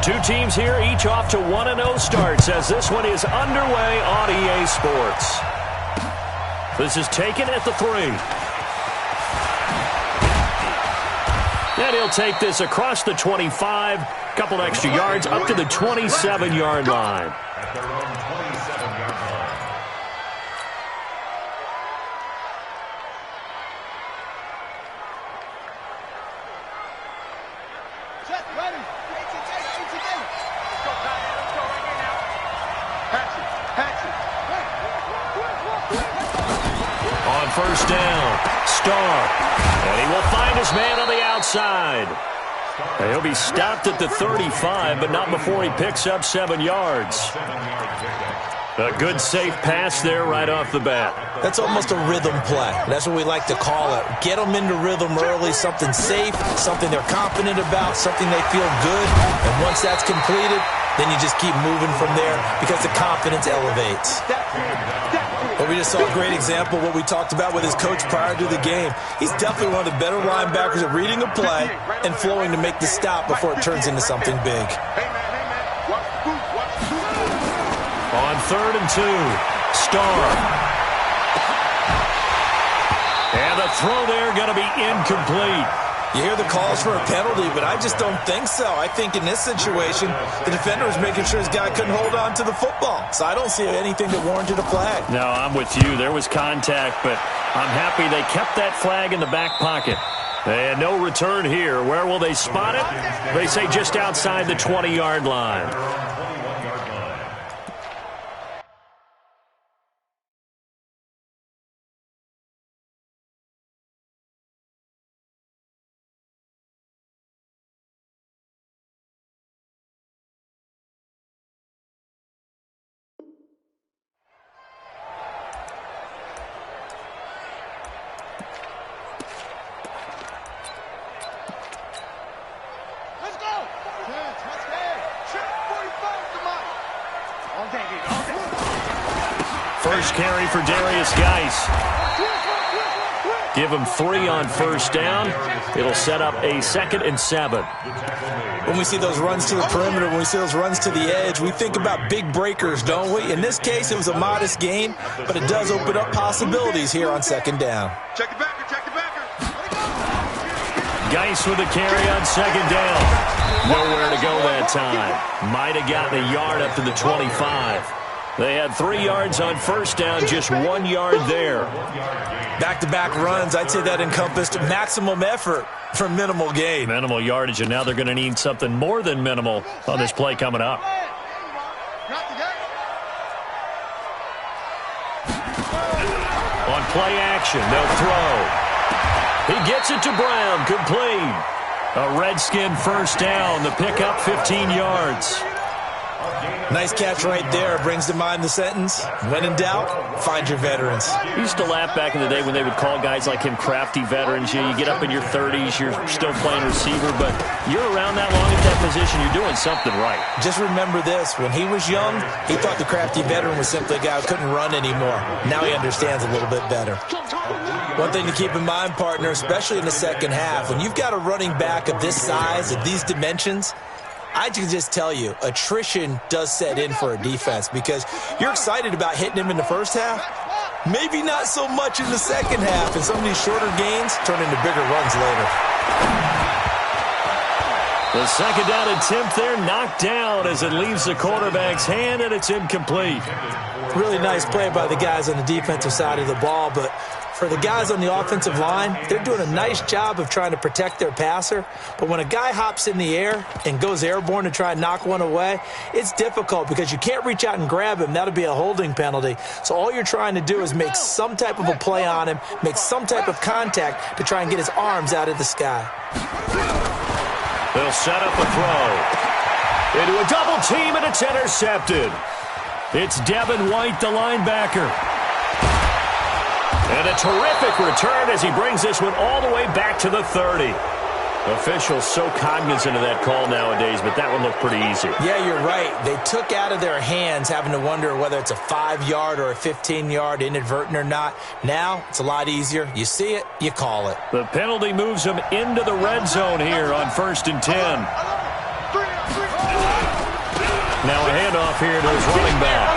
Two teams here, each off to 1-0 starts as this one is underway on EA Sports. This is taken at the 3. And he'll take this across the 25, couple extra yards up to the 27-yard line. On first down, Starr. And he will find his man on the outside. And he'll be stopped at the 35, but not before he picks up 7 yards. A good, safe pass there right off the bat. That's almost a rhythm play. That's what we like to call it. Get them into rhythm early, something safe, something they're confident about, something they feel good. And once that's completed, then you just keep moving from there because the confidence elevates. But we just saw a great example of what we talked about with his coach prior to the game. He's definitely one of the better linebackers at reading a play and flowing to make the stop before it turns into something big. On 3rd and 2, Starr. And the throw there going to be incomplete. You hear the calls for a penalty, but I just don't think so. I think in this situation, the defender was making sure his guy couldn't hold on to the football. So I don't see anything that warranted a flag. No, I'm with you. There was contact, but I'm happy they kept that flag in the back pocket. And no return here. Where will they spot it? They say just outside the 20-yard line. First carry for Darius Geis. Give him 3 on first down. It'll set up a 2nd and 7. When we see those runs to the perimeter, when we see those runs to the edge, we think about big breakers, don't we? In this case, it was a modest gain, but it does open up possibilities here on 2nd down. Check the backer, check the backer. Geis with a carry on 2nd down. Nowhere to go that time. Might have gotten a yard up to the 25. They had 3 yards on first down, just 1 yard there. Back-to-back runs, I'd say that encompassed maximum effort for minimal gain. Minimal yardage, and now they're going to need something more than minimal on this play coming up. On play action, they'll throw. He gets it to Brown, complete. A Redskin first down, the pickup 15 yards. Nice catch right there. Brings to mind the sentence, when in doubt, find your veterans. We used to laugh back in the day when they would call guys like him crafty veterans. You get up in your 30s, you're still playing receiver, but you're around that long at that position, you're doing something right. Just remember this. When he was young, he thought the crafty veteran was simply a guy who couldn't run anymore. Now he understands a little bit better. One thing to keep in mind, partner, especially in the second half, when you've got a running back of this size, of these dimensions, I can just tell you, attrition does set in for a defense because you're excited about hitting him in the first half. Maybe not so much in the second half, and some of these shorter gains turn into bigger runs later. The 2nd down attempt there knocked down as it leaves the quarterback's hand, and it's incomplete. Really nice play by the guys on the defensive side of the ball, but for the guys on the offensive line, they're doing a nice job of trying to protect their passer. But when a guy hops in the air and goes airborne to try and knock one away, it's difficult because you can't reach out and grab him. That'll be a holding penalty. So all you're trying to do is make some type of a play on him, make some type of contact to try and get his arms out of the sky. They'll set up a throw. Into a double team, and it's intercepted. It's Devin White, the linebacker. And a terrific return as he brings this one all the way back to the 30. Officials so cognizant of that call nowadays, but that one looked pretty easy. Yeah, you're right. They took out of their hands having to wonder whether it's a 5-yard or a 15-yard, inadvertent or not. Now, it's a lot easier. You see it, you call it. The penalty moves them into the red zone here on 1st and 10. Now a handoff here to his running back.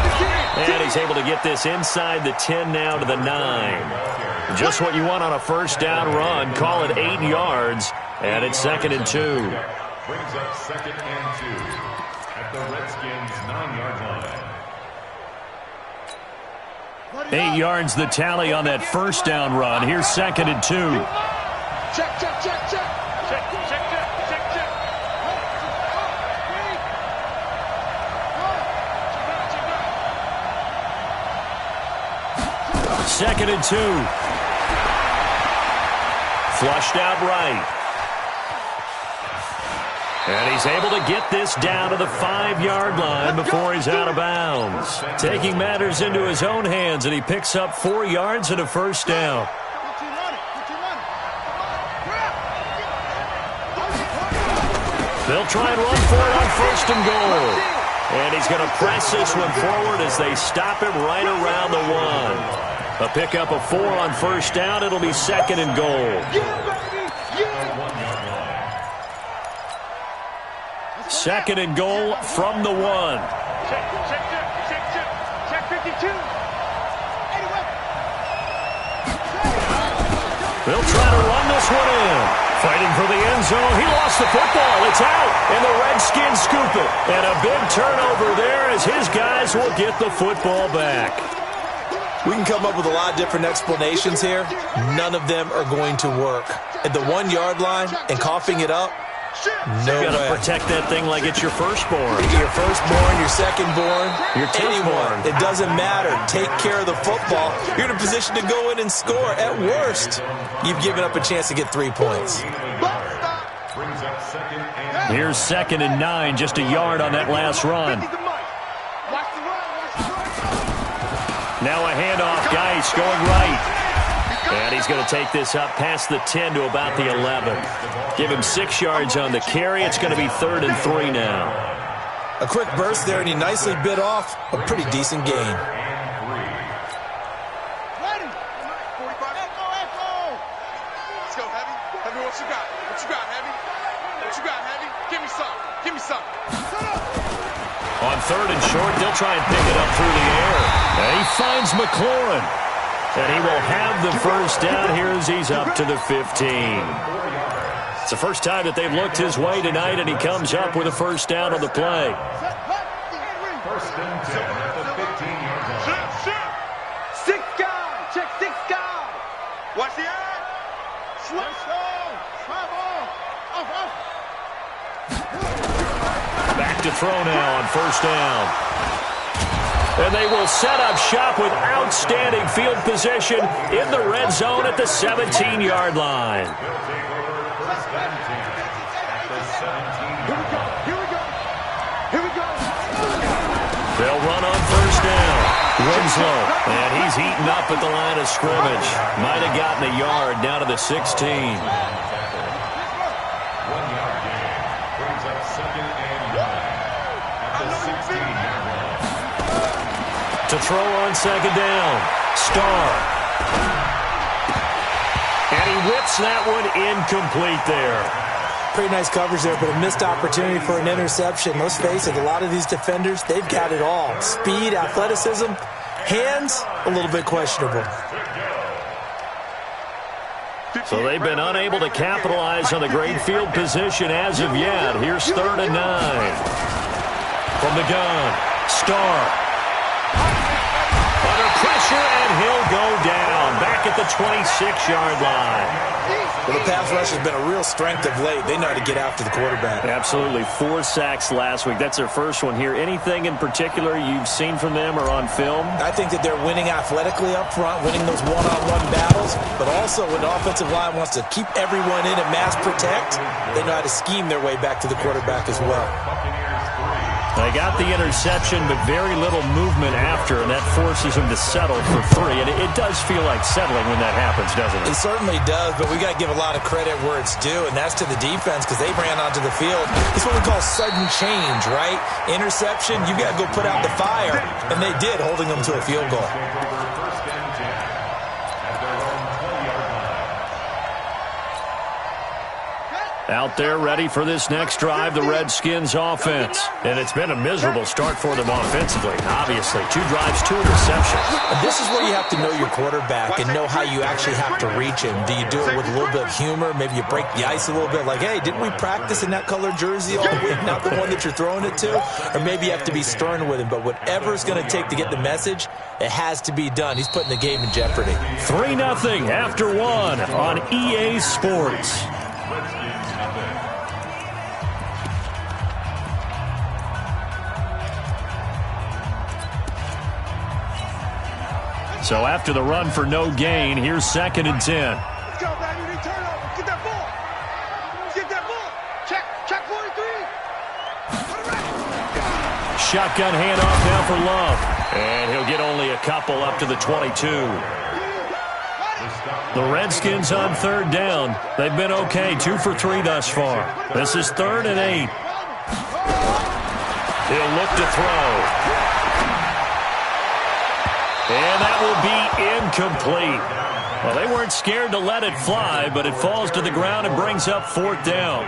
And he's able to get this inside the 10 now to the 9. Just what you want on a first down run. Call it 8 yards. And it's 2nd and 2. Brings up 2nd and 2 at the Redskins' 9-yard line. 8 yards the tally on that first down run. Here's 2nd and 2. Check, check, check, check. Check, check, check, check, check. 2nd and 2. Flushed out right. And he's able to get this down to the 5-yard line before he's out of bounds. Taking matters into his own hands, and he picks up 4 yards and a first down. They'll try and run for it on 1st and goal. And he's going to press this one forward as they stop him right around the 1. A pickup of 4 on 1st down. It'll be 2nd and goal. 2nd and goal from the 1. Check, check, check, check, check, check 52. They'll try to run this one in. Fighting for the end zone. He lost the football. It's out. And the Redskins scoop it. And a big turnover there as his guys will get the football back. We can come up with a lot of different explanations here. None of them are going to work. At the 1-yard line and coughing it up, no You got way. to protect that thing like it's your firstborn. Your firstborn, your secondborn, Your anyone. tenthborn. It doesn't matter. Take care of the football. You're in a position to go in and score. At worst, you've given up a chance to get 3 points. Brings up 2nd and Here's 2nd and 9, just a yard on that last run. Now a handoff, Geis going right. And he's going to take this up past the 10 to about the 11. Give him 6 yards on the carry. It's going to be 3rd and 3 now. A quick burst there, and he nicely bit off a pretty decent gain. Let's go, Heavy. Heavy, what you got? What you got, Heavy? What you got, Heavy? Give me some. Give me some. On 3rd and short, they'll try and pick it up through the air. And he finds McLaurin. And he will have the first down here as he's up to the 15. It's the first time that they've looked his way tonight, and he comes up with a first down on the play. 1st and 10 at the 15-yard line. Shoot. 6 guys. Check 6 guys. Watch the eye. Back to throw now on 1st down. And they will set up shop with outstanding field position in the red zone at the 17-yard line. Here we go. They'll run on 1st down. Winslow, and he's heating up at the line of scrimmage. Might have gotten a yard down to the 16. 1-yard gain. Brings up 2nd and 1 at the 16-yard line. To throw on 2nd down. Starr. And he whips that one incomplete there. Pretty nice coverage there, but a missed opportunity for an interception. Let's face it, a lot of these defenders, they've got it all. Speed, athleticism, hands, a little bit questionable. So they've been unable to capitalize on the great field position as of yet. Here's 3rd and 9. From the gun, Starr. Under pressure, and he'll go down. Back at the 26-yard line. Well, the pass rush has been a real strength of late. They know how to get after the quarterback. Absolutely. 4 sacks last week. That's their first one here. Anything in particular you've seen from them or on film? I think that they're winning athletically up front, winning those one-on-one battles, but also when the offensive line wants to keep everyone in and mass protect, they know how to scheme their way back to the quarterback as well. They got the interception, but very little movement after, and that forces them to settle for 3. And it does feel like settling when that happens, doesn't it? It certainly does, but we got to give a lot of credit where it's due, and that's to the defense because they ran onto the field. It's what we call sudden change, right? Interception, you got to go put out the fire, and they did, holding them to a field goal. Out there ready for this next drive, the Redskins offense. And it's been a miserable start for them offensively. Obviously, 2 drives, 2 interceptions. And this is where you have to know your quarterback and know how you actually have to reach him. Do you do it with a little bit of humor? Maybe you break the ice a little bit, like, hey, didn't we practice in that colored jersey all week, not the one that you're throwing it to? Or maybe you have to be stern with him. But whatever it's going to take to get the message, it has to be done. He's putting the game in jeopardy. 3-0 after 1 on EA Sports. So after the run for no gain, here's 2nd and 10. Let's go, baby. We turn over. Get that ball. Get that ball. Check 43. Put it right. Shotgun handoff now for Love. And he'll get only a couple up to the 22. The Redskins on 3rd down. They've been okay, 2 for 3 thus far. This is 3rd and 8. He'll look to throw. And that will be incomplete. Well, they weren't scared to let it fly, but it falls to the ground and brings up 4th down.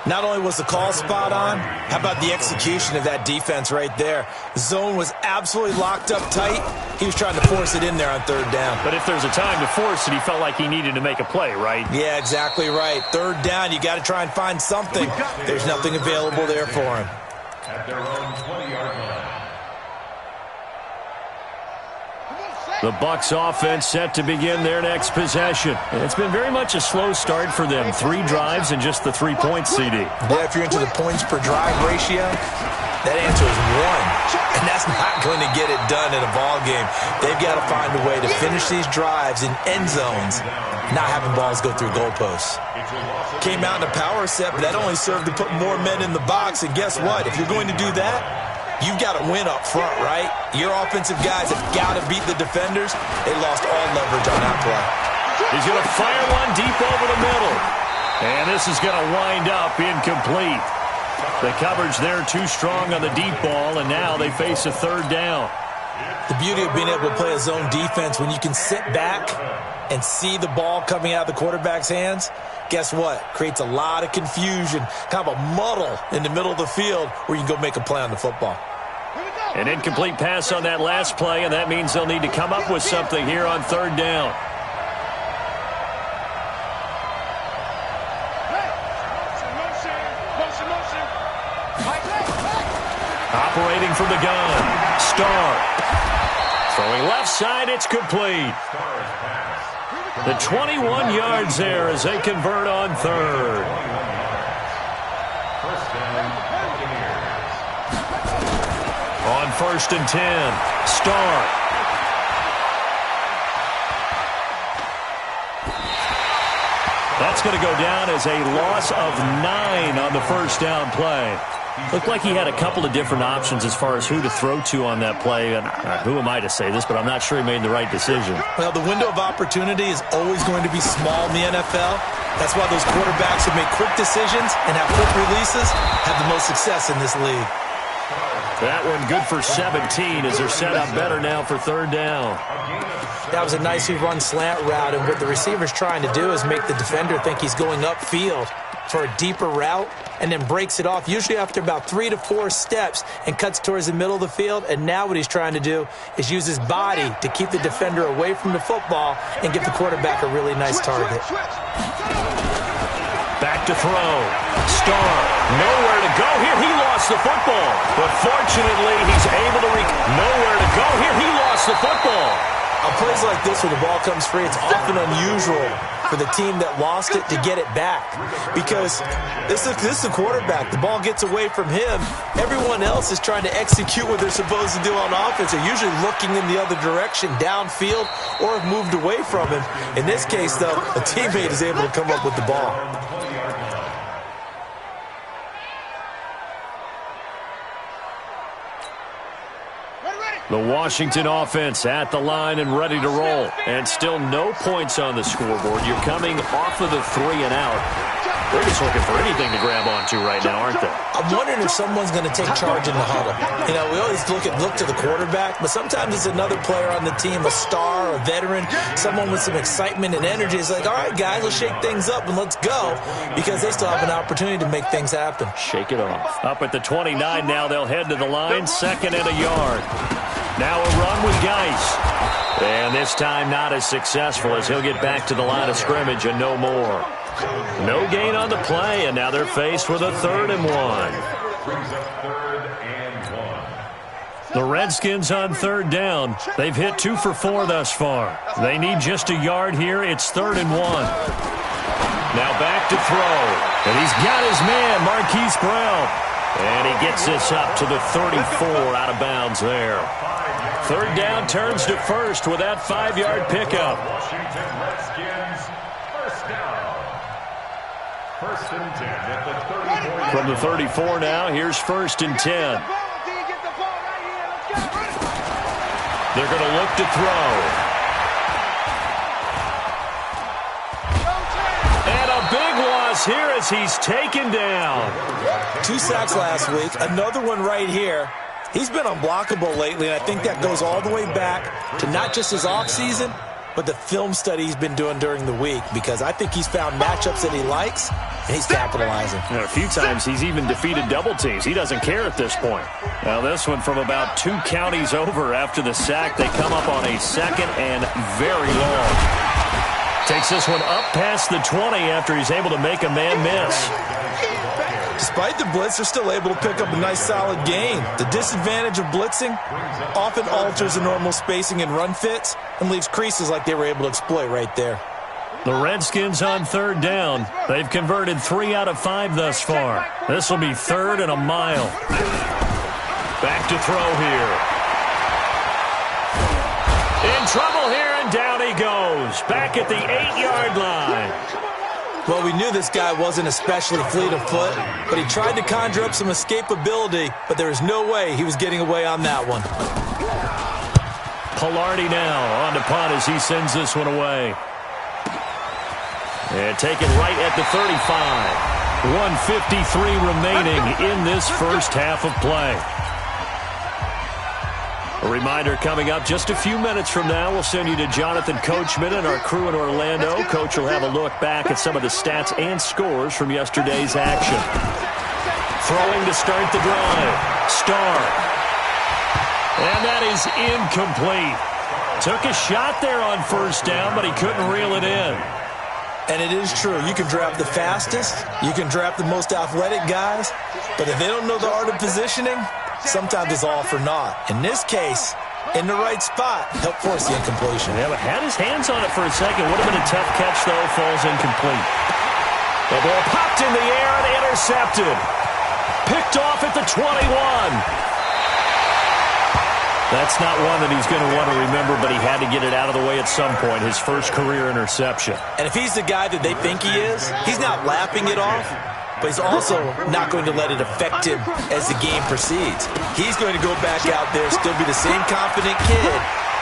Not only was the call spot on, how about the execution of that defense right there? The zone was absolutely locked up tight. He was trying to force it in there on 3rd down. But if there's a time to force it, he felt like he needed to make a play, right? Yeah, exactly right. 3rd down, you got to try and find something. There's nothing available there for him. At their own 20-yard line. The Bucs offense set to begin their next possession. It's been very much a slow start for them. 3 drives and just the 3 points, CD. Yeah, if you're into the points per drive ratio, that answer is 1. And that's not going to get it done in a ball game. They've got to find a way to finish these drives in end zones, not having balls go through goalposts. Came out in a power set, but that only served to put more men in the box. And guess what? If you're going to do that, you've got to win up front, right? Your offensive guys have got to beat the defenders. They lost all leverage on that play. He's going to fire one deep over the middle. And this is going to wind up incomplete. The coverage there too strong on the deep ball, and now they face a 3rd down. The beauty of being able to play a zone defense, when you can sit back and see the ball coming out of the quarterback's hands, guess what? Creates a lot of confusion, kind of a muddle in the middle of the field where you can go make a play on the football. An incomplete pass on that last play, and that means they'll need to come up with something here on 3rd down. Operating from the gun, Starr. Throwing left side, it's complete. The 21 yards there as they convert on 3rd. On 1st and 10, Starr. That's going to go down as a loss of 9 on the 1st down play. Looked like he had a couple of different options as far as who to throw to on that play. And who am I to say this, but I'm not sure he made the right decision. Well, the window of opportunity is always going to be small in the NFL. That's why those quarterbacks who make quick decisions and have quick releases have the most success in this league. That one good for 17 as they're set up better now for 3rd down. That was a nicely run slant route, and what the receiver's trying to do is make the defender think he's going upfield for a deeper route and then breaks it off, usually after about 3 to 4 steps, and cuts towards the middle of the field. And now what he's trying to do is use his body to keep the defender away from the football and give the quarterback a really nice target. Back to throw. Starr, nowhere to go here. He lost the football. But fortunately, he's able to nowhere to go here. He lost the football. On plays like this where the ball comes free, it's often unusual for the team that lost it to get it back. Because this is the quarterback. The ball gets away from him. Everyone else is trying to execute what they're supposed to do on offense. They're usually looking in the other direction, downfield, or have moved away from him. In this case, though, a teammate is able to come up with the ball. The Washington offense at the line and ready to roll. And still no points on the scoreboard. You're coming off of the 3 and out. They're just looking for anything to grab on down to right now, aren't they? I'm wondering if someone's going to take charge in the huddle. You know, we always look to the quarterback, but sometimes it's another player on the team, a star, a veteran, someone with some excitement and energy. It's like, all right, guys, let's shake things up and let's go, because they still have an opportunity to make things happen. Shake it off. Up at the 29 now, they'll head to the line, 2nd and a yard. Now a run with Geis. And this time not as successful, as he'll get back to the line of scrimmage and no more. No gain on the play, and now they're faced with a 3rd and 1. The Redskins on 3rd down. They've hit 2 for 4 thus far. They need just a yard here. It's 3rd and 1. Now back to throw. And he's got his man, Marquise Brown. And he gets this up to the 34, out of bounds there. 3rd down turns to 1st with that 5-yard pickup. Washington Redskins, 1st down. 1st and 10 at the 34. From the 34 now, here's 1st and 10. They're going to look to throw. And a big loss here as he's taken down. 2 sacks last week, another one right here. He's been unblockable lately, and I think that goes all the way back to not just his offseason, but the film study he's been doing during the week, because I think he's found matchups that he likes, and he's capitalizing. And a few times he's even defeated double teams. He doesn't care at this point. Now this one from about 2 counties over after the sack. They come up on a 2nd and very long. Takes this one up past the 20 after he's able to make a man miss. Despite the blitz, they're still able to pick up a nice solid gain. The disadvantage of blitzing often alters the normal spacing and run fits and leaves creases like they were able to exploit right there. The Redskins on 3rd down. They've converted 3 out of 5 thus far. This will be 3rd and a mile. Back to throw here. In trouble here, and down he goes. Back at the 8-yard line. Well, we knew this guy wasn't especially fleet of foot, but he tried to conjure up some escapability, but there was no way he was getting away on that one. Pilardi now on to punt as he sends this one away. And taken right at the 35. 1:53 remaining in this first half of play. A reminder coming up just a few minutes from now. We'll send you to Jonathan Coachman and our crew in Orlando. Coach will have a look back at some of the stats and scores from yesterday's action. Throwing to start the drive. Starr. And that is incomplete. Took a shot there on 1st down, but he couldn't reel it in. And it is true. You can draft the fastest. You can draft the most athletic guys. But if they don't know the art of positioning, sometimes it's all for naught. In this case, in the right spot, helped force the incompletion. Yeah, but had his hands on it for a second. Would have been a tough catch, though. Falls incomplete. The ball popped in the air and intercepted. Picked off at the 21. That's not one that he's going to want to remember, but he had to get it out of the way at some point. His first career interception. And if he's the guy that they think he is, he's not lapping it off, but he's also not going to let it affect him as the game proceeds. He's going to go back out there, still be the same confident kid,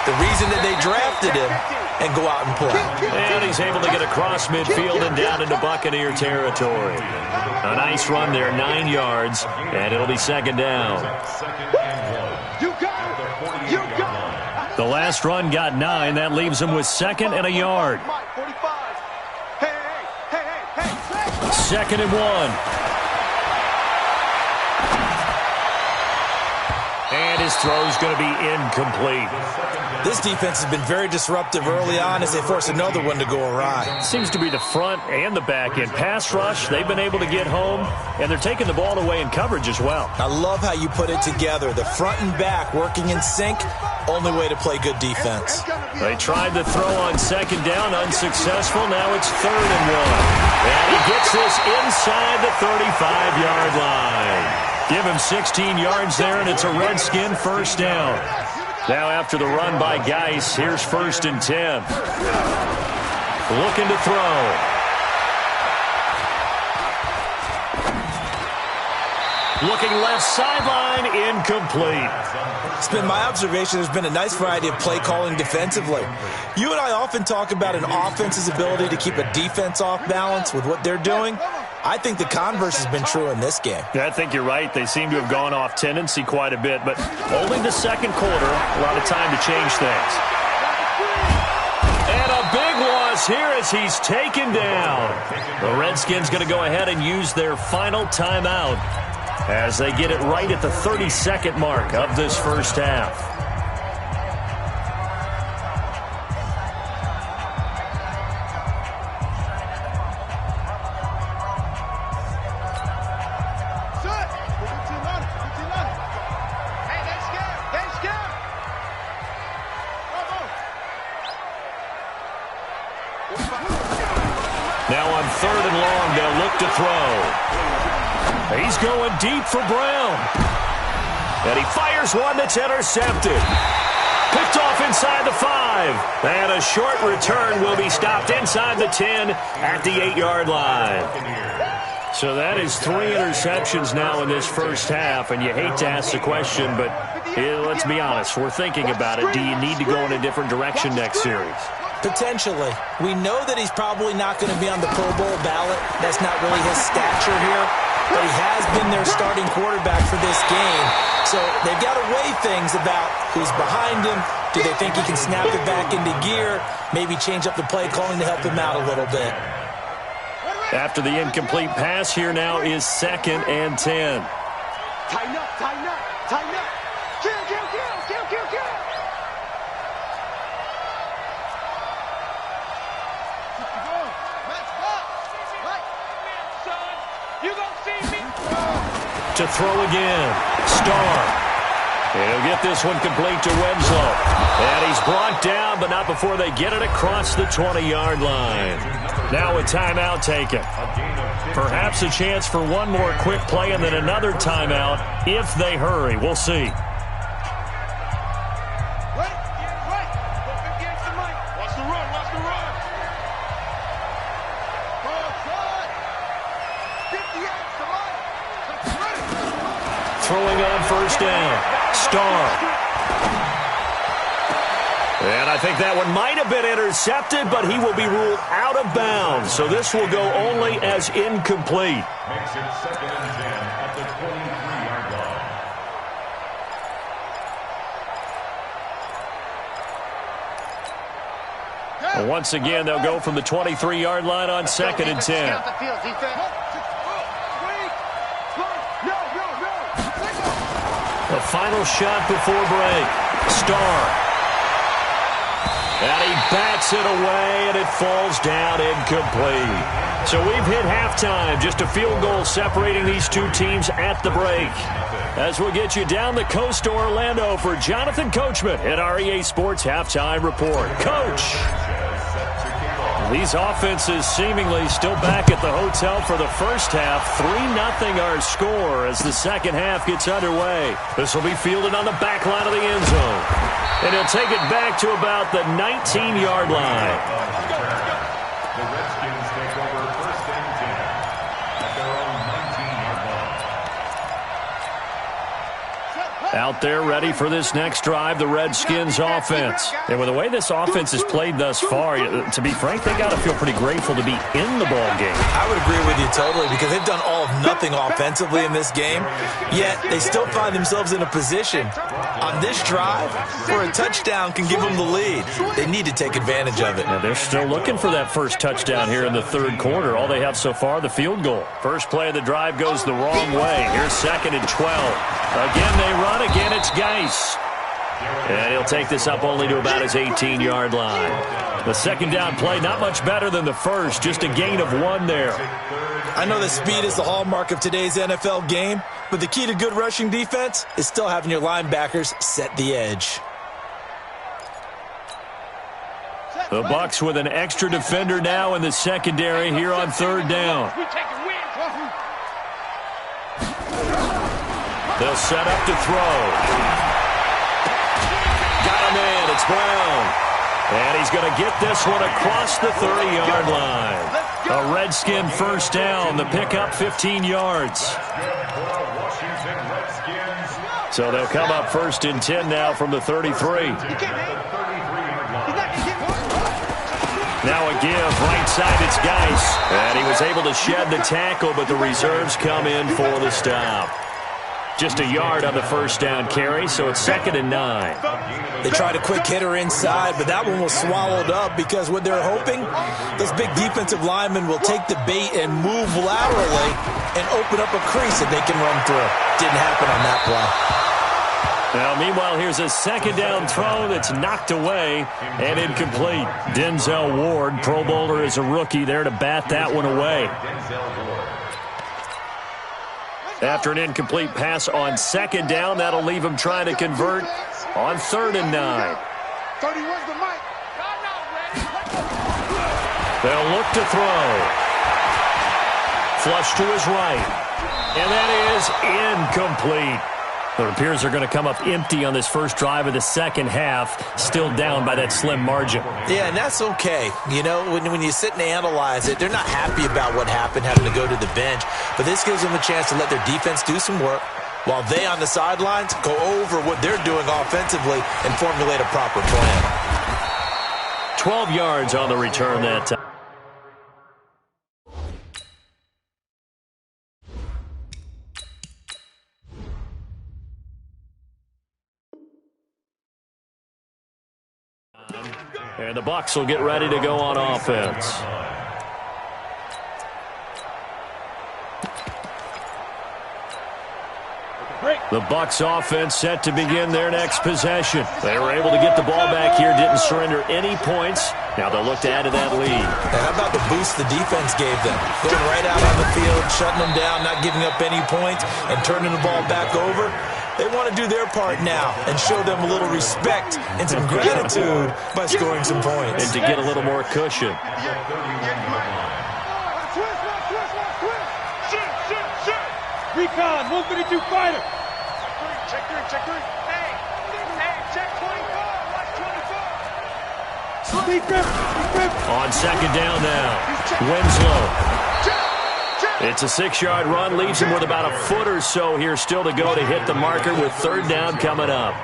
the reason that they drafted him, and go out and play. And he's able to get across midfield and down into Buccaneer territory. A nice run there, 9 yards, and it'll be 2nd down. The last run got 9. That leaves him with 2nd and a yard. 2nd and 1. And his throw's going to be incomplete. This defense has been very disruptive early on as they force another one to go awry. Seems to be the front and the back end. Pass rush, they've been able to get home, and they're taking the ball away in coverage as well. I love how you put it together. The front and back working in sync, only way to play good defense. They tried to throw on 2nd down, unsuccessful. Now it's 3rd and 1. And he gets this inside the 35-yard line. Give him 16 yards there, and it's a Redskin 1st down. Now after the run by Geis, here's 1st and 10. Looking to throw. Looking left sideline, incomplete. It's been my observation there's been a nice variety of play calling defensively. You and I often talk about an offense's ability to keep a defense off balance with what they're doing. I think the converse has been true in this game. Yeah, I think you're right. They seem to have gone off tendency quite a bit, but only the second quarter, a lot of time to change things. And a big loss here as he's taken down. The Redskins going to go ahead and use their final timeout as they get it right at the 32nd mark of this first half. Now on 3rd and long, they'll look to throw. He's going deep for Brown. And he fires one that's intercepted. Picked off inside the 5. And a short return will be stopped inside the 10 at the 8-yard line. So that is 3 interceptions now in this first half. And you hate to ask the question, but let's be honest. We're thinking about it. Do you need to go in a different direction next series? Potentially. We know that he's probably not going to be on the Pro Bowl ballot. That's not really his stature here. But he has been their starting quarterback for this game. So they've got to weigh things about who's behind him. Do they think he can snap it back into gear? Maybe change up the play calling to help him out a little bit. After the incomplete pass, here now is 2nd and 10. Tighten up, tighten up, tighten up. Kill. To throw again. Starr. He'll get this one complete to Winslow. And he's brought down, but not before they get it across the 20-yard line. Now a timeout taken. Perhaps a chance for one more quick play and then another timeout if they hurry. We'll see. Throwing on 1st down. Starr. And I think that one might have been intercepted, but he will be ruled out of bounds. So this will go only as incomplete. Makes it 2nd and 10 at the 23-yard line. Once again, they'll go from the 23-yard line on 2nd and 10. The final shot before break. Starr. And he bats it away, and it falls down incomplete. So we've hit halftime. Just a field goal separating these two teams at the break. As we'll get you down the coast to Orlando for Jonathan Coachman at our EA Sports Halftime Report. Coach. These offenses seemingly still back at the hotel for the first half. 3-0 our score as the second half gets underway. This will be fielded on the back line of the end zone. And he'll take it back to about the 19-yard line. The Redskins take over 1st and 10 at their own 19-yard line. Out there ready for this next drive, the Redskins offense. And with the way this offense has played thus far, to be frank, they got to feel pretty grateful to be in the ball game. I would agree with you totally because they've done all of nothing offensively in this game, yet they still find themselves in a position on this drive where a touchdown can give them the lead. They need to take advantage of it. Now they're still looking for that first touchdown here in the 3rd quarter. All they have so far, the field goal. First play of the drive goes the wrong way. Here's 2nd and 12. Again, they run. Again, it's Geis. And he'll take this up only to about his 18-yard line. The second down play, not much better than the first. Just a gain of 1 there. I know that speed is the hallmark of today's NFL game, but the key to good rushing defense is still having your linebackers set the edge. The Bucs with an extra defender now in the secondary here on 3rd down. They'll set up to throw. Got him in. It's Brown. And he's going to get this one across the 30-yard line. A Redskin first down. The pickup 15 yards. So they'll come up 1st and 10 now from the 33. Now a give, right side, it's Geis. And he was able to shed the tackle, but the reserves come in for the stop. Just a yard on the first down carry, so it's 2nd and 9. They tried a quick hitter inside, but that one was swallowed up because what they're hoping, those big defensive linemen will take the bait and move laterally and open up a crease that they can run through. Didn't happen on that play. Now, meanwhile, here's a 2nd down throw that's knocked away and incomplete. Denzel Ward, Pro Bowler as a rookie, there to bat that one away. After an incomplete pass on 2nd down, that'll leave him trying to convert on 3rd and 9. 31's the mic. They'll look to throw. Flush to his right. And that is incomplete. It appears they're going to come up empty on this first drive of the second half, still down by that slim margin. Yeah, and that's okay. You know, when you sit and analyze it, they're not happy about what happened, having to go to the bench. But this gives them a chance to let their defense do some work while they on the sidelines go over what they're doing offensively and formulate a proper plan. 12 yards on the return that time. And the Bucs will get ready to go on offense. The Bucs offense set to begin their next possession. They were able to get the ball back here, didn't surrender any points. Now they'll look to add to that lead. And how about the boost the defense gave them? Going right out on the field, shutting them down, not giving up any points, and turning the ball back over. They want to do their part now and show them a little respect and some gratitude by scoring some points. And to get a little more cushion. Recon, 152 fighter. Check three. Hey, check 24. On 2nd down now, Winslow. It's a 6-yard run, leaves him with about a foot or so here still to go to hit the marker with 3rd down coming up.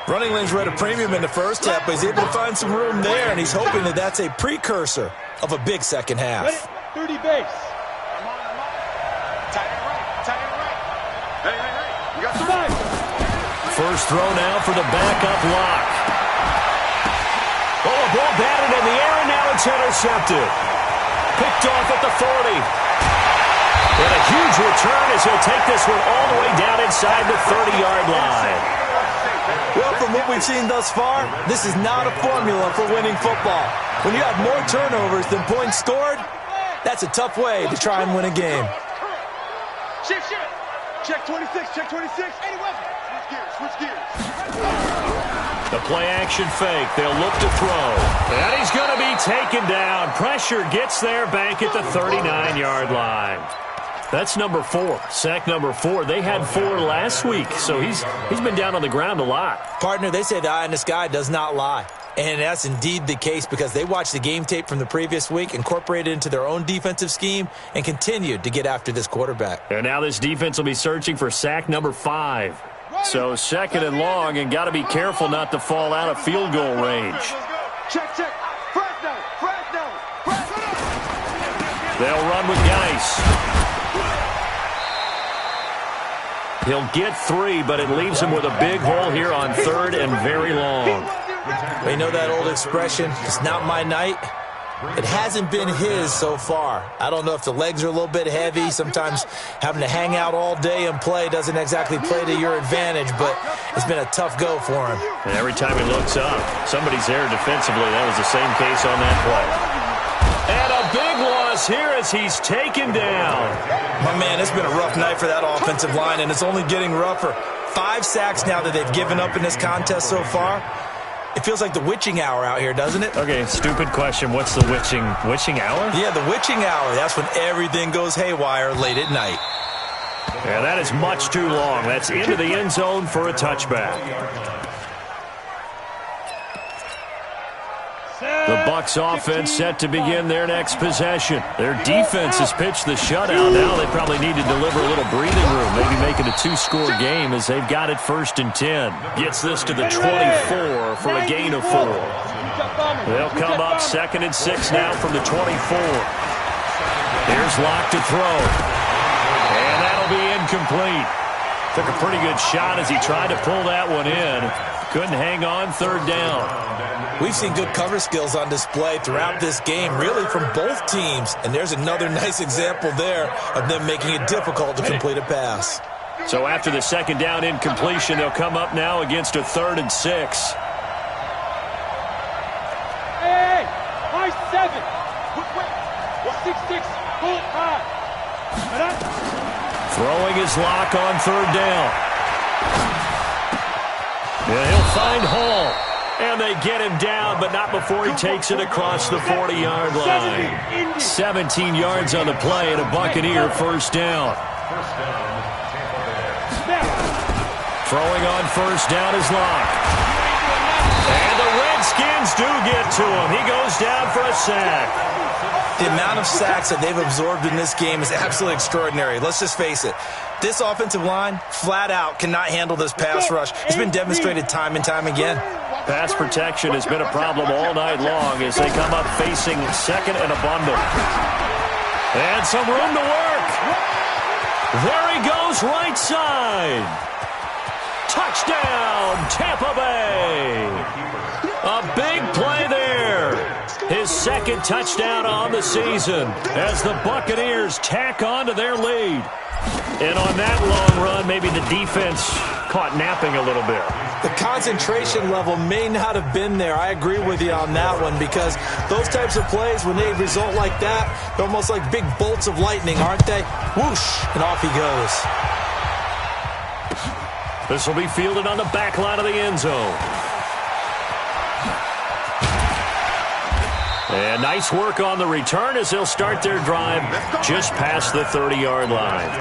Running lanes were at a premium in the first half, but he's able to find some room there, and he's hoping that that's a precursor of a big second half. 30 base. Tight end right. Hey. You got somebody. First throw now for the backup lock. Oh, a ball batted in the air, and now it's intercepted. Picked off at the 40. And a huge return as he'll take this one all the way down inside the 30-yard line. Well, from what we've seen thus far, this is not a formula for winning football. When you have more turnovers than points scored, that's a tough way to try and win a game. Shift. Check 26. Any weapon. Switch gears. The play-action fake. They'll look to throw. And he's going to be taken down. Pressure gets there back at the 39-yard line. That's number 4. Sack number 4. They had 4 last week, so he's been down on the ground a lot. Partner, they say the eye in the sky does not lie. And that's indeed the case because they watched the game tape from the previous week, incorporated it into their own defensive scheme, and continued to get after this quarterback. And now this defense will be searching for sack number 5. So 2nd and long, and got to be careful not to fall out of field goal range. Check. Fresno. They'll run with Geis. He'll get 3, but it leaves him with a big hole here on 3rd and very long. You know that old expression, it's not my night? It hasn't been his so far. I don't know if the legs are a little bit heavy. Sometimes having to hang out all day and play doesn't exactly play to your advantage, but it's been a tough go for him. And every time he looks up, somebody's there defensively. That was the same case on that play. And a big loss here as he's taken down. My man, it's been a rough night for that offensive line, and it's only getting rougher. 5 sacks now that they've given up in this contest so far. It feels like the witching hour out here, doesn't it? Okay, stupid question. What's the witching hour? Yeah, the witching hour. That's when everything goes haywire late at night. Yeah, that is much too long. That's into the end zone for a touchback. The Bucs offense set to begin their next possession. Their defense has pitched the shutout. Now they probably need to deliver a little breathing room, maybe make it a 2-score game as they've got it 1st and 10. Gets this to the 24 for a gain of 4. They'll come up 2nd and 6 now from the 24. Here's Locke to throw. And that'll be incomplete. Took a pretty good shot as he tried to pull that one in. Couldn't hang on, 3rd down. We've seen good cover skills on display throughout this game, really from both teams. And there's another nice example there of them making it difficult to complete a pass. So after the 2nd down incompletion, they'll come up now against a 3rd and 6. Hey, high 7. Wait, 6-6, pull it high. Throwing his Locke on 3rd down. And he'll find Hall. And they get him down, but not before he takes it across the 40-yard line. 17 yards on the play and a Buccaneer 1st down. Throwing on 1st down is Locke. And the Redskins do get to him. He goes down for a sack. The amount of sacks that they've absorbed in this game is absolutely extraordinary. Let's just face it. This offensive line, flat out, cannot handle this pass rush. It's been demonstrated time and time again. Pass protection has been a problem all night long as they come up facing 2nd and a bundle. And some room to work. There he goes, right side. Touchdown, Tampa Bay. A big play there. His 2nd touchdown on the season as the Buccaneers tack on to their lead. And on that long run, maybe the defense caught napping a little bit. The concentration level may not have been there. I agree with you on that one because those types of plays, when they result like that, they're almost like big bolts of lightning, aren't they? Whoosh, and off he goes. This will be fielded on the back line of the end zone. And nice work on the return as they'll start their drive just past the 30-yard line.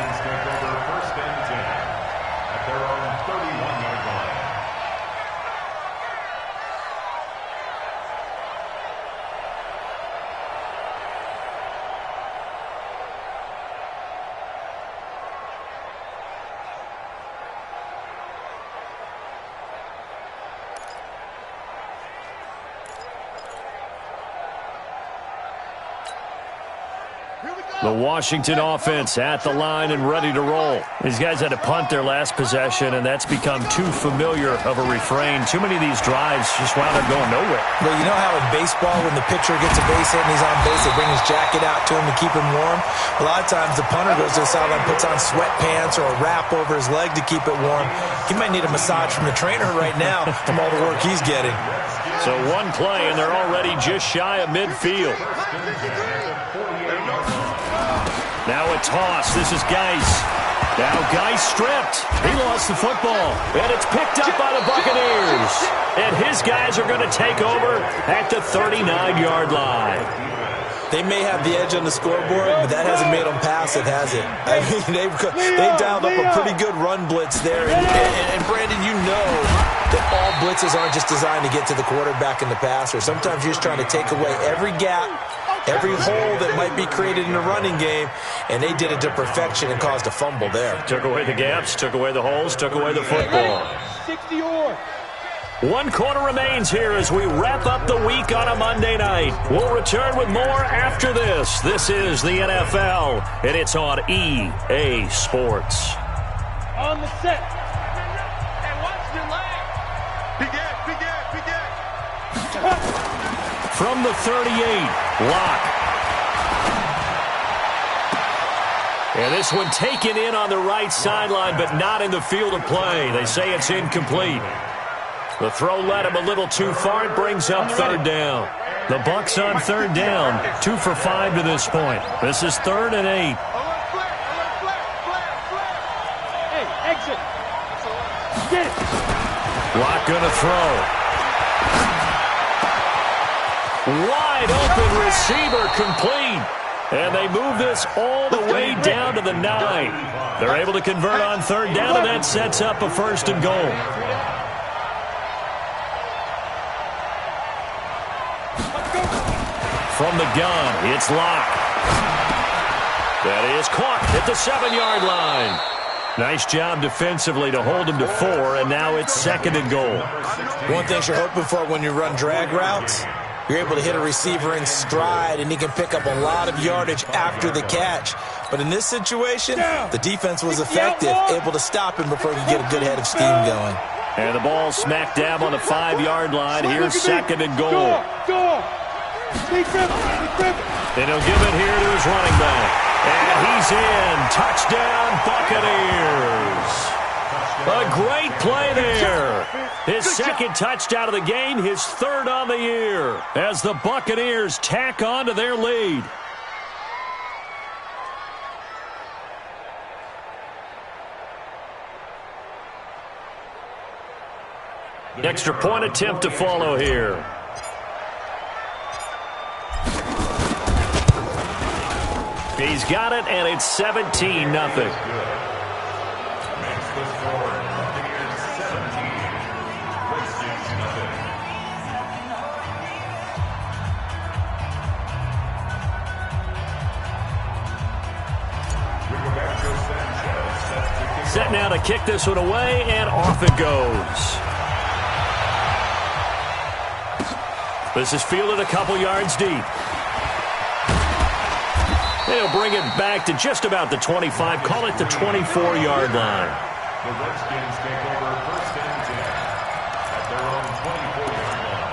The Washington offense at the line and ready to roll. These guys had to punt their last possession, and that's become too familiar of a refrain. Too many of these drives just wound up going nowhere. Well, you know how in baseball, when the pitcher gets a base hit and he's on base, they bring his jacket out to him to keep him warm? A lot of times the punter goes to the sideline, puts on sweatpants or a wrap over his leg to keep it warm. He might need a massage from the trainer right now from all the work he's getting. So one play, and they're already just shy of midfield. Now a toss. This is Geis. Now Geis stripped. He lost the football. And it's picked up by the Buccaneers. And his guys are going to take over at the 39-yard line. They may have the edge on the scoreboard, but that hasn't made them pass it, has it? I mean, they've dialed up a pretty good run blitz there. And Brandon, you know that all blitzes aren't just designed to get to the quarterback and the passer. Sometimes you're just trying to take away every gap, every hole that might be created in the running game, and they did it to perfection and caused a fumble there. Took away the gaps, took away the holes, took away the football. 60-yard. 1 quarter remains here as we wrap up the week on a Monday night. We'll return with more after this. This is the NFL, and it's on EA Sports. On the set. And watch your leg. Begin. From the 38, Locke. And this one taken in on the right sideline, but not in the field of play. They say it's incomplete. The throw led him a little too far. It brings up 3rd down. The Bucs on 3rd down, 2 for 5 to this point. This is 3rd and 8. Hey, exit. Get it. Locke going to throw. Wide open receiver complete. And they move this all the way down to the 9. They're able to convert on 3rd down, and that sets up a 1st and goal. From the gun, it's Locke. That is caught at the 7-yard line. Nice job defensively to hold him to 4, and now it's 2nd and goal. One thing you're hoping for when you run drag routes, You're able to hit a receiver in stride, and he can pick up a lot of yardage after the catch. But in this situation, the defense was effective, able to stop him before he could get a good head of steam going. And the ball smack dab on the 5-yard line. Here's second and goal. And he'll give it here to his running back. And he's in. Touchdown, Buccaneers. A great play there. His second touchdown of the game, his third on the year, as the Buccaneers tack on to their lead. Extra point attempt to follow here. He's got it, and it's 17-0. Set now to kick this one away, and off it goes. This is fielded a couple yards deep. They'll bring it back to just about the 25. Call it the 24-yard line. The Redskins take over first and 10 at their own 24-yard line.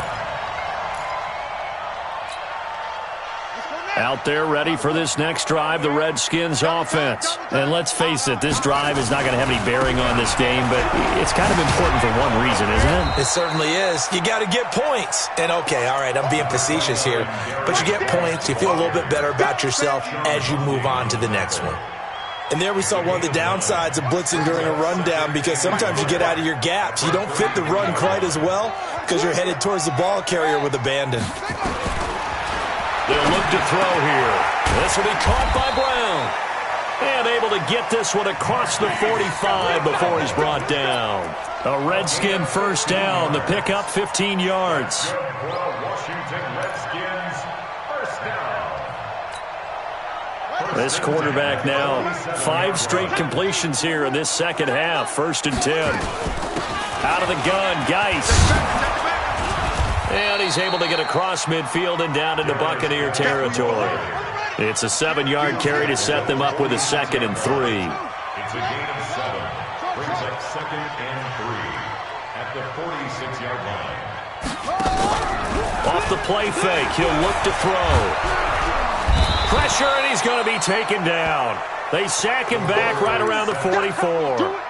Out there ready for this next drive, the Redskins offense. And let's face it, this drive is not going to have any bearing on this game, but it's kind of important for one reason, isn't it? It certainly is. You got to get points. And okay, all right, I'm being facetious here, but you get points, you feel a little bit better about yourself as you move on to the next one. And there we saw one of the downsides of blitzing during a rundown, because sometimes you get out of your gaps. You don't fit the run quite as well because you're headed towards the ball carrier with abandon. They'll look to throw here. This will be caught by Brown. And able to get this one across the 45 before he's brought down. A Redskin first down. The pickup 15 yards. Washington Redskins first down. This quarterback now, 5 straight completions here in this second half. 1st and 10. Out of the gun, Geis. And he's able to get across midfield and down into Buccaneer territory. It's a 7-yard carry to set them up with a 2nd and 3. It's a gain of 7. Brings up 2nd and 3 at the 46-yard line. Off the play fake, he'll look to throw. Pressure, and he's going to be taken down. They sack him back right around the 44.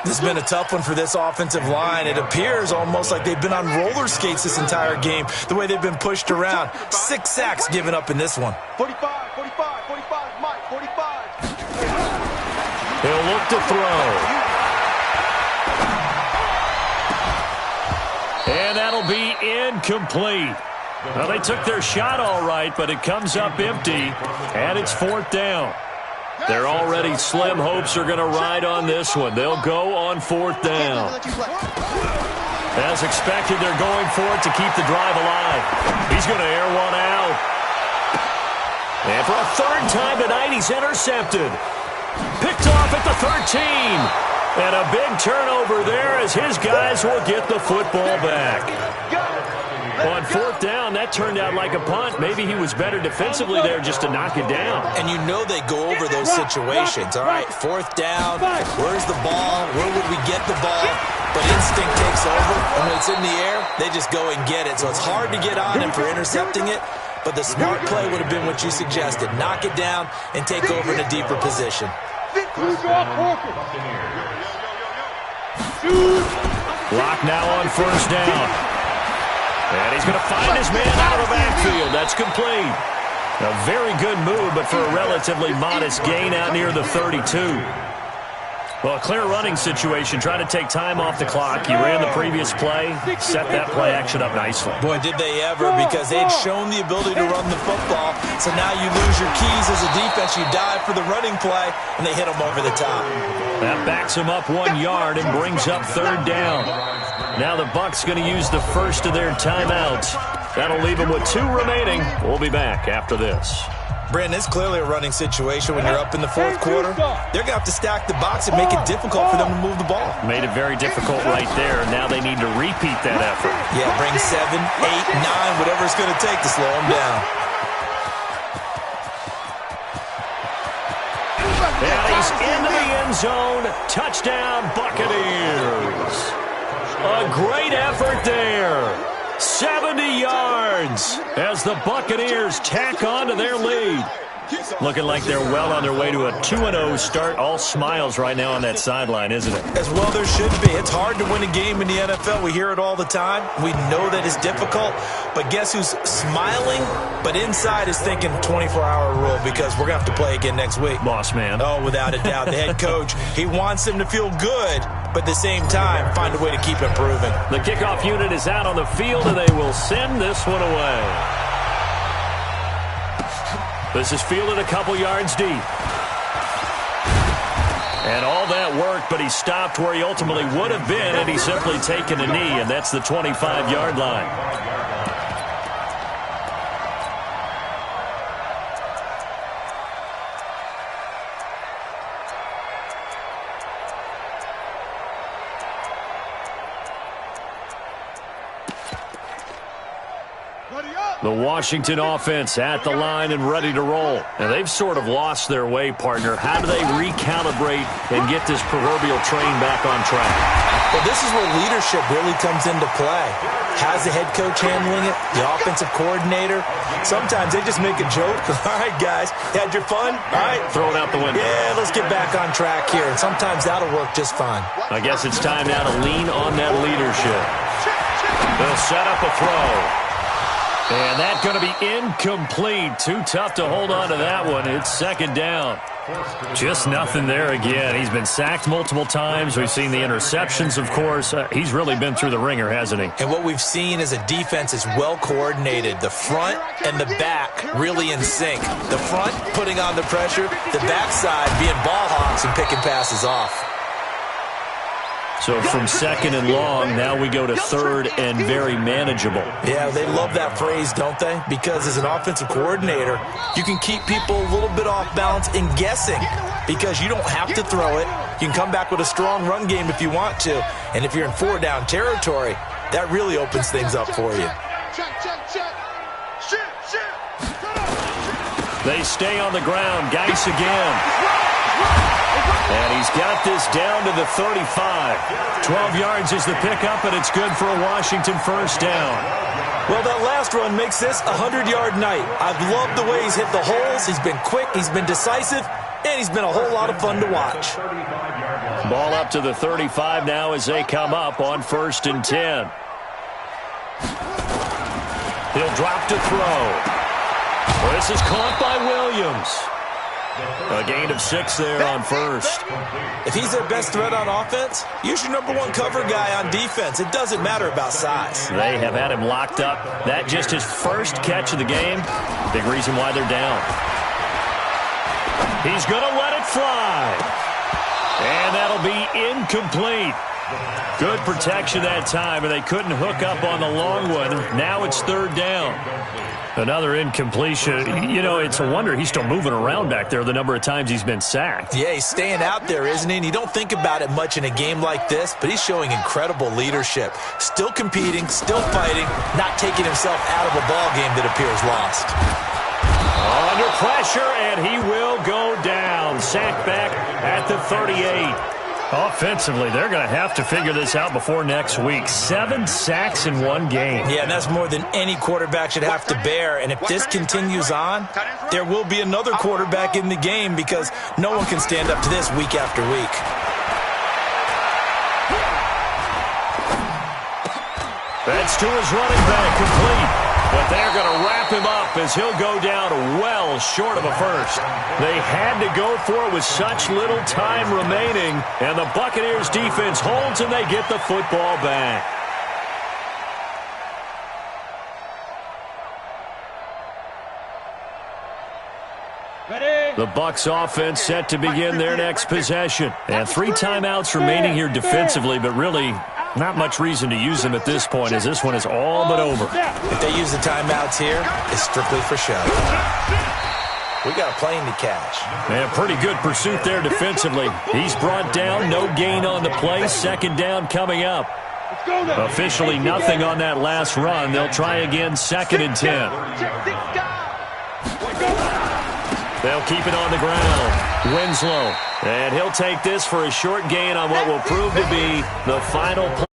This has been a tough one for this offensive line. It appears almost like they've been on roller skates this entire game, the way they've been pushed around. 6 sacks given up in this one. 45, Mike, 45. He'll look to throw. And that'll be incomplete. Well, they took their shot all right, but it comes up empty, and it's 4th down. Their already slim hopes are going to ride on this one. They'll go on 4th down. As expected, they're going for it to keep the drive alive. He's going to air one out. And for a 3rd time tonight, he's intercepted. Picked off at the 13. And a big turnover there as his guys will get the football back. On 4th down, that turned out like a punt. Maybe he was better defensively there just to knock it down. And you know they go over those situations. All right, 4th down, where's the ball? Where would we get the ball? But instinct takes over, and when it's in the air, they just go and get it. So it's hard to get on him for intercepting it, but the smart play would have been what you suggested. Knock it down and take over in a deeper position. Block now on 1st down. And he's going to find his man out of the backfield. That's complete. A very good move, but for a relatively modest gain out near the 32. Well, a clear running situation, trying to take time off the clock. He ran the previous play, set that play action up nicely. Boy, did they ever, because they had shown the ability to run the football. So now you lose your keys as a defense. You dive for the running play, and they hit them over the top. That backs him up 1 yard and brings up 3rd down. Now the Bucs going to use the first of their timeouts. That'll leave them with 2 remaining. We'll be back after this. Brandon, it's clearly a running situation when you're up in the fourth quarter. They're going to have to stack the box and make it difficult for them to move the ball. Made it very difficult right there. Now they need to repeat that effort. Yeah, bring 7, 8, 9, whatever it's going to take to slow them down. And he's into the end zone. Touchdown, Buccaneers. A great effort there. 70 yards as the Buccaneers tack on to their lead. Looking like they're well on their way to a 2-0 start. All smiles right now on that sideline, isn't it? As well there should be. It's hard to win a game in the NFL. We hear it all the time. We know that it's difficult. But guess who's smiling, but inside is thinking 24-hour rule because we're going to have to play again next week. Boss man. Oh, without a doubt. The head coach, he wants them to feel good, but at the same time, find a way to keep improving. The kickoff unit is out on the field, and they will send this one away. This is fielded a couple yards deep. And all that worked, but he stopped where he ultimately would have been, and he's simply taken a knee, and that's the 25-yard line. The Washington offense at the line and ready to roll. Now, they've sort of lost their way, partner. How do they recalibrate and get this proverbial train back on track? Well, this is where leadership really comes into play. How's the head coach handling it? The offensive coordinator? Sometimes they just make a joke. All right, guys, had your fun? All right. Throw it out the window. Yeah, let's get back on track here. And sometimes that'll work just fine. I guess it's time now to lean on that leadership. They'll set up a throw. And that's going to be incomplete. Too tough to hold on to that one. It's second down. Just nothing there again. He's been sacked multiple times. We've seen the interceptions, of course. He's really been through the ringer, hasn't he? And what we've seen is a defense is well coordinated. The front and the back really in sync. The front putting on the pressure. The backside being ball hawks and picking passes off. So from second and long, now we go to third and very manageable. Yeah, they love that phrase, don't they? Because as an offensive coordinator, you can keep people a little bit off balance and guessing because you don't have to throw it. You can come back with a strong run game if you want to. And if you're in four-down territory, that really opens things up for you. They stay on the ground. Geis again. And he's got this down to the 35. 12 yards is the pickup, and it's good for a Washington first down. Well, that last run makes this a 100-yard night. I've loved the way he's hit the holes. He's been quick, he's been decisive, and he's been a whole lot of fun to watch. Ball up to the 35 now as they come up on 1st and 10. He'll drop to throw. Well, this is caught by Williams. A gain of 6 there on first. If he's their best threat on offense, use your number one cover guy on defense. It doesn't matter about size. They have had him locked up. That just his first catch of the game. Big reason why they're down. He's going to let it fly. And that'll be incomplete. Good protection that time, and they couldn't hook up on the long one. Now it's third down. Another incompletion. You know, it's a wonder he's still moving around back there the number of times he's been sacked. Yeah, he's staying out there, isn't he? And you don't think about it much in a game like this, but he's showing incredible leadership. Still competing, still fighting, not taking himself out of a ball game that appears lost. Under pressure, and he will go down. Sacked back at the 38. Offensively, they're going to have to figure this out before next week. 7 sacks in one game. Yeah, and that's more than any quarterback should have to bear. And if this continues on, there will be another quarterback in the game because no one can stand up to this week after week. That's to his running back, complete. But they're going to wrap him up as he'll go down well short of a first. They had to go for it with such little time remaining, and the Buccaneers defense holds and they get the football back. The Bucs offense set to begin their next possession. And 3 timeouts remaining here defensively, but really not much reason to use them at this point as this one is all but over. If they use the timeouts here, it's strictly for show. We got a plane to catch. And pretty good pursuit there defensively. He's brought down, no gain on the play. Second down coming up. Officially nothing on that last run. They'll try again, 2nd and 10. They'll keep it on the ground. Winslow. And he'll take this for a short gain on what will prove to be the final play.